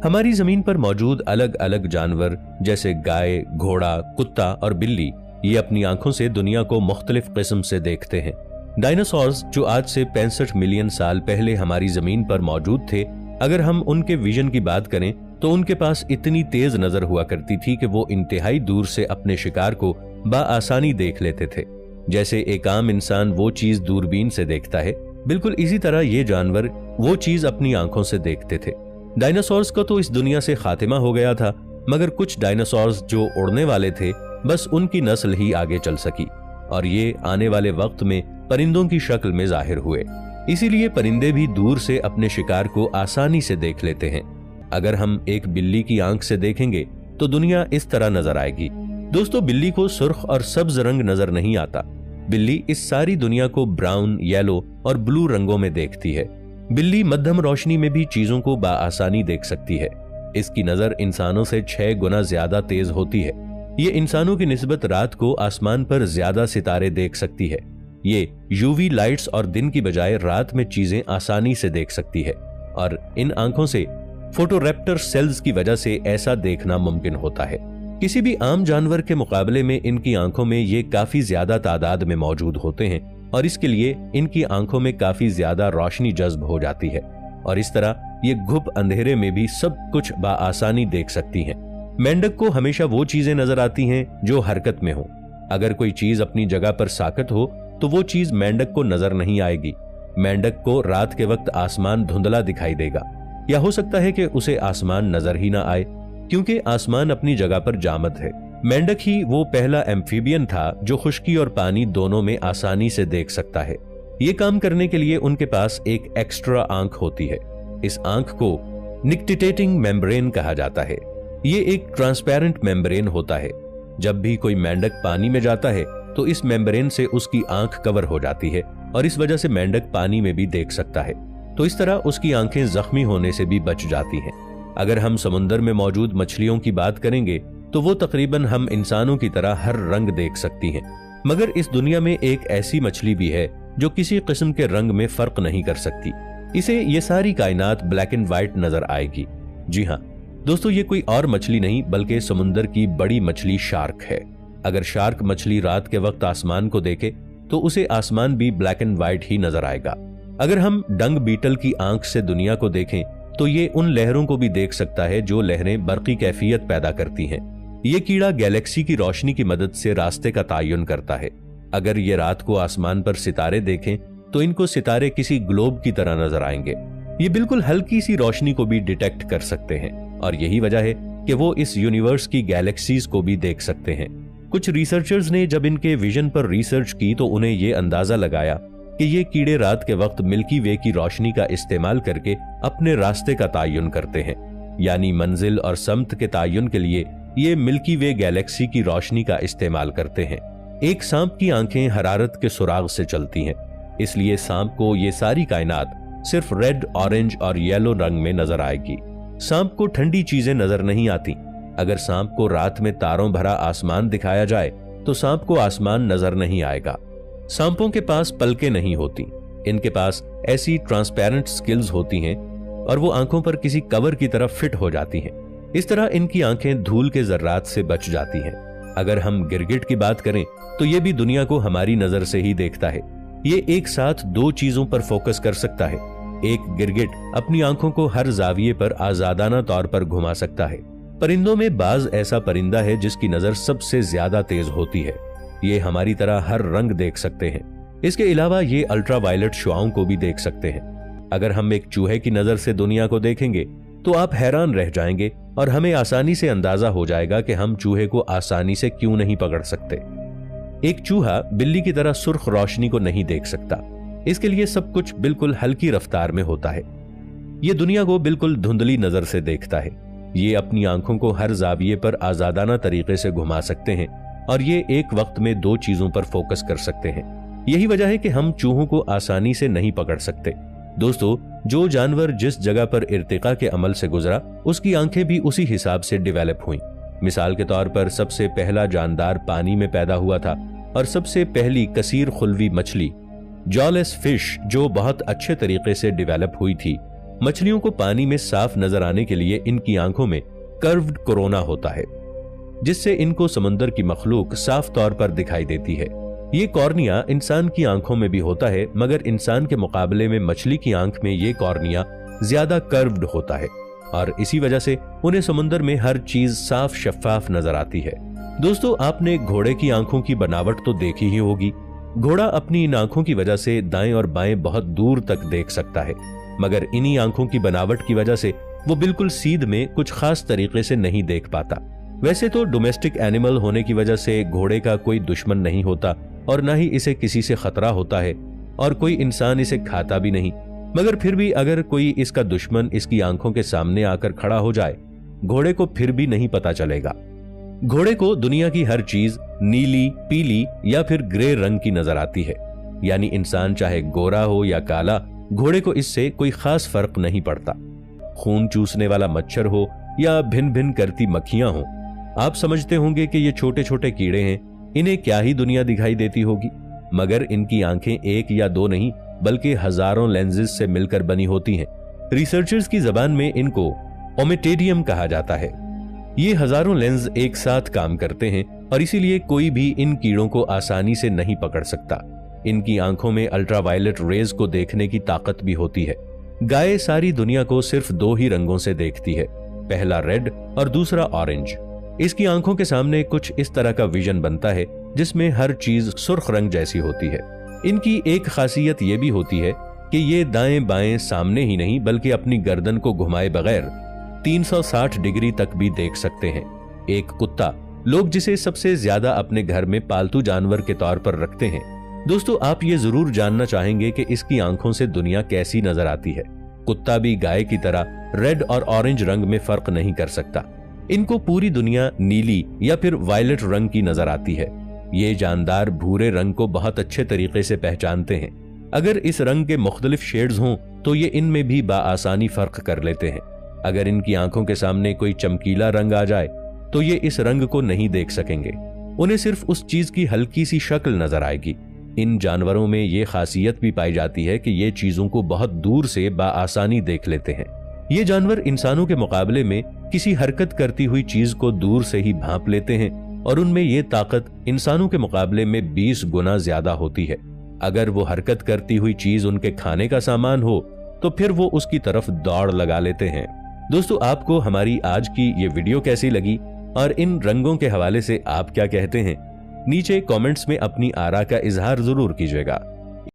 हमारी जमीन पर मौजूद अलग अलग जानवर जैसे गाय, घोड़ा, कुत्ता और बिल्ली ये अपनी आंखों से दुनिया को मुख्तलिफ किस्म से देखते हैं। डायनासोर्स जो आज से 65 मिलियन साल पहले हमारी जमीन पर मौजूद थे, अगर हम उनके विजन की बात करें तो उनके पास इतनी तेज नजर हुआ करती थी कि वो इंतहाई दूर से अपने शिकार को बाआसानी देख लेते थे। जैसे एक आम इंसान वो चीज दूरबीन से देखता है, बिल्कुल इसी तरह ये जानवर वो चीज अपनी आंखों से देखते थे। डायनासोर्स का तो इस दुनिया से खात्मा हो गया था, मगर कुछ डायनासोर्स जो उड़ने वाले थे, बस उनकी नस्ल ही आगे चल सकी और ये आने वाले वक्त में परिंदों की शक्ल में जाहिर हुए। इसीलिए परिंदे भी दूर से अपने शिकार को आसानी से देख लेते हैं। अगर हम एक बिल्ली की आंख से देखेंगे तो दुनिया इस तरह नजर आएगी। दोस्तों, बिल्ली को सुर्ख और सब्ज रंग नजर नहीं आता। बिल्ली इस सारी दुनिया को ब्राउन, येलो और ब्लू रंगों में देखती है। बिल्ली मध्यम रोशनी में भी चीजों को बाआसानी देख सकती है। इसकी नजर इंसानों से 6 गुना ज्यादा तेज होती है। ये इंसानों की निस्बत रात को आसमान पर ज्यादा सितारे देख सकती है। ये यूवी लाइट्स और दिन की बजाय रात में चीजें आसानी से देख सकती है और इन आंखों से फोटोरेप्टर सेल्स की वजह से ऐसा देखना मुमकिन होता है। किसी भी आम जानवर के मुकाबले में इनकी आंखों में ये काफी ज्यादा तादाद में मौजूद होते हैं और इसके लिए इनकी आंखों में काफी ज्यादा रोशनी जज्ब हो जाती है और इस तरह ये घुप अंधेरे में भी सब कुछ बाआसानी देख सकती हैं। मेंढक को हमेशा वो चीजें नजर आती हैं जो हरकत में हो। अगर कोई चीज अपनी जगह पर साकत हो तो वो चीज मेंढक को नजर नहीं आएगी। मेंढक को रात के वक्त आसमान धुंधला दिखाई देगा, या हो सकता है कि उसे आसमान नजर ही ना आए, क्योंकि आसमान अपनी जगह पर जामद है। मेंढक ही वो पहला एम्फीबियन था जो खुश्की और पानी दोनों में आसानी से देख सकता है। ये काम करने के लिए उनके पास एक एक्स्ट्रा आंख होती है। इस आंख को निक्टिटेटिंग मेम्ब्रेन कहा जाता है। ये एक ट्रांसपेरेंट मेम्ब्रेन होता है। जब भी कोई मेंढक पानी में जाता है तो इस मेम्ब्रेन से उसकी आंख कवर हो जाती है और इस वजह से मेंढक पानी में भी देख सकता है। तो इस तरह उसकी आंखें जख्मी होने से भी बच जाती हैं। अगर हम समुद्र में मौजूद मछलियों की बात करेंगे तो वो तकरीबन हम इंसानों की तरह हर रंग देख सकती हैं, मगर इस दुनिया में एक ऐसी मछली भी है जो किसी किस्म के रंग में फर्क नहीं कर सकती। इसे ये सारी कायनात ब्लैक एंड व्हाइट नजर आएगी। जी हाँ दोस्तों, ये कोई और मछली नहीं बल्कि समुद्र की बड़ी मछली शार्क है। अगर शार्क मछली रात के वक्त आसमान को देखे तो उसे आसमान भी ब्लैक एंड व्हाइट ही नजर आएगा। अगर हम डंग बीटल की आंख से दुनिया को देखें तो ये उन लहरों को भी देख सकता है जो लहरें बर्की कैफियत पैदा करती हैं। ये कीड़ा गैलेक्सी की रोशनी की मदद से रास्ते का तायुन करता है। अगर ये रात को आसमान पर सितारे देखें तो इनको सितारे किसी ग्लोब की तरह नजर आएंगे। ये बिल्कुल हल्की सी रोशनी को भी डिटेक्ट कर सकते हैं और यही वजह है कि वो इस यूनिवर्स की गैलेक्सीज को भी देख सकते हैं। कुछ रिसर्चर्स ने जब इनके विजन पर रिसर्च की तो उन्हें ये अंदाजा लगाया कि ये कीड़े रात के वक्त मिल्की वे की रोशनी का इस्तेमाल करके अपने रास्ते का तायुन करते हैं। यानी मंजिल और समत के तायुन के लिए ये मिल्की वे गैलेक्सी की रोशनी का इस्तेमाल करते हैं। एक सांप की आंखें हरारत के सुराग से चलती हैं, इसलिए सांप को ये सारी कायनात सिर्फ रेड, ऑरेंज और येलो रंग में नजर आएगी। सांप को ठंडी चीजें नजर नहीं आती। अगर सांप को रात में तारों भरा आसमान दिखाया जाए तो सांप को आसमान नजर नहीं आएगा। सांपों के पास पलकें नहीं होती। इनके पास ऐसी ट्रांसपेरेंट स्किल्स होती हैं और वो आंखों पर किसी कवर की तरह फिट हो जाती हैं। इस तरह इनकी आंखें धूल के जर्रात से बच जाती हैं। अगर हम गिरगिट की बात करें तो ये भी दुनिया को हमारी नजर से ही देखता है। ये एक साथ 2 चीजों पर फोकस कर सकता है। एक गिरगिट अपनी आंखों को हर जाविये पर आजादाना तौर पर घुमा सकता है। परिंदों में बाज ऐसा परिंदा है जिसकी नजर सबसे ज्यादा तेज होती है। ये हमारी तरह हर रंग देख सकते हैं। इसके अलावा ये अल्ट्रावायलेट शुआओं को भी देख सकते हैं। अगर हम एक चूहे की नजर से दुनिया को देखेंगे तो आप हैरान रह जाएंगे और हमें आसानी से अंदाजा हो जाएगा कि हम चूहे को आसानी से क्यों नहीं पकड़ सकते। एक चूहा बिल्ली की तरह सुर्ख रोशनी को नहीं देख सकता। इसके लिए सब कुछ बिल्कुल हल्की रफ्तार में होता है। ये दुनिया को बिल्कुल धुंधली नजर से देखता है। ये अपनी आंखों को हर जाविये पर आजादाना तरीके से घुमा सकते हैं और ये एक वक्त में 2 चीजों पर फोकस कर सकते हैं। यही वजह है कि हम चूहों को आसानी से नहीं पकड़ सकते। दोस्तों, जो जानवर जिस जगह पर इर्तिका के अमल से गुजरा उसकी आंखें भी उसी हिसाब से डेवलप हुई। मिसाल के तौर पर सबसे पहला जानदार पानी में पैदा हुआ था और सबसे पहली कसीर खुलवी मछली जॉलेस फिश जो बहुत अच्छे तरीके से डेवलप हुई थी, मछलियों को पानी में साफ नजर आने के लिए इनकी आंखों में कर्व्ड कोरोना होता है, जिससे इनको समुद्र की मखलूक साफ तौर पर दिखाई देती है। ये कॉर्निया इंसान की आंखों में भी होता है, मगर इंसान के मुकाबले में मछली की आंख में ये कॉर्निया ज्यादा कर्व्ड होता है और इसी वजह से उन्हें समुद्र में हर चीज साफ शफाफ नजर आती है। दोस्तों, आपने घोड़े की आंखों की बनावट तो देखी ही होगी। घोड़ा अपनी इन आंखों की वजह से दाएं और बाएं बहुत दूर तक देख सकता है, मगर इन्हीं आंखों की बनावट की वजह से वो बिल्कुल सीध में कुछ खास तरीके से नहीं देख पाता। वैसे तो डोमेस्टिक एनिमल होने की वजह से घोड़े का कोई दुश्मन नहीं होता और ना ही इसे किसी से खतरा होता है और कोई इंसान इसे खाता भी नहीं, मगर फिर भी अगर कोई इसका दुश्मन इसकी आंखों के सामने आकर खड़ा हो जाए, घोड़े को फिर भी नहीं पता चलेगा। घोड़े को दुनिया की हर चीज नीली, पीली या फिर ग्रे रंग की नजर आती है, यानी इंसान चाहे गोरा हो या काला, घोड़े को इससे कोई खास फर्क नहीं पड़ता। खून चूसने वाला मच्छर हो या भिन भिन करती मक्खियां हो, आप समझते होंगे कि ये छोटे छोटे कीड़े हैं, इन्हें क्या ही दुनिया दिखाई देती होगी, मगर इनकी आंखें एक या दो नहीं बल्कि हजारों लेंसेज से मिलकर बनी होती हैं। रिसर्चर्स की जबान में इनको ओमेटेडियम कहा जाता है। ये हजारों लेंस एक साथ काम करते हैं और इसीलिए कोई भी इन कीड़ों को आसानी से नहीं पकड़ सकता। इनकी आंखों में अल्ट्रावायलेट रेज को देखने की ताकत भी होती है। गाय सारी दुनिया को सिर्फ दो ही रंगों से देखती है, पहला रेड और दूसरा ऑरेंज। इसकी आंखों के सामने कुछ इस तरह का विजन बनता है जिसमें हर चीज सुर्ख रंग जैसी होती है। इनकी एक खासियत यह भी होती है कि ये दाएं बाएं सामने ही नहीं बल्कि अपनी गर्दन को घुमाए बगैर 360 डिग्री तक भी देख सकते हैं। एक कुत्ता, लोग जिसे सबसे ज्यादा अपने घर में पालतू जानवर के तौर पर रखते हैं। दोस्तों, आप ये जरूर जानना चाहेंगे कि इसकी आंखों से दुनिया कैसी नजर आती है। कुत्ता भी गाय की तरह रेड और ऑरेंज रंग में फर्क नहीं कर सकता। इनको पूरी दुनिया नीली या फिर वायलेट रंग की नजर आती है। ये जानदार भूरे रंग को बहुत अच्छे तरीके से पहचानते हैं। अगर इस रंग के मुख्तलिफ शेड्स हों तो ये इनमें भी बाआसानी फर्क कर लेते हैं। अगर इनकी आंखों के सामने कोई चमकीला रंग आ जाए तो ये इस रंग को नहीं देख सकेंगे, उन्हें सिर्फ उस चीज की हल्की सी शक्ल नजर आएगी। इन जानवरों में ये खासियत भी पाई जाती है कि ये चीजों को बहुत दूर से बाआसानी देख लेते हैं। ये जानवर इंसानों के मुकाबले में किसी हरकत करती हुई चीज को दूर से ही भांप लेते हैं और उनमें ये ताकत इंसानों के मुकाबले में 20 गुना ज्यादा होती है। अगर वो हरकत करती हुई चीज उनके खाने का सामान हो तो फिर वो उसकी तरफ दौड़ लगा लेते हैं। दोस्तों, आपको हमारी आज की ये वीडियो कैसी लगी और इन रंगों के हवाले से आप क्या कहते हैं? नीचे कमेंट्स में अपनी आरा का इजहार जरूर कीजिएगा।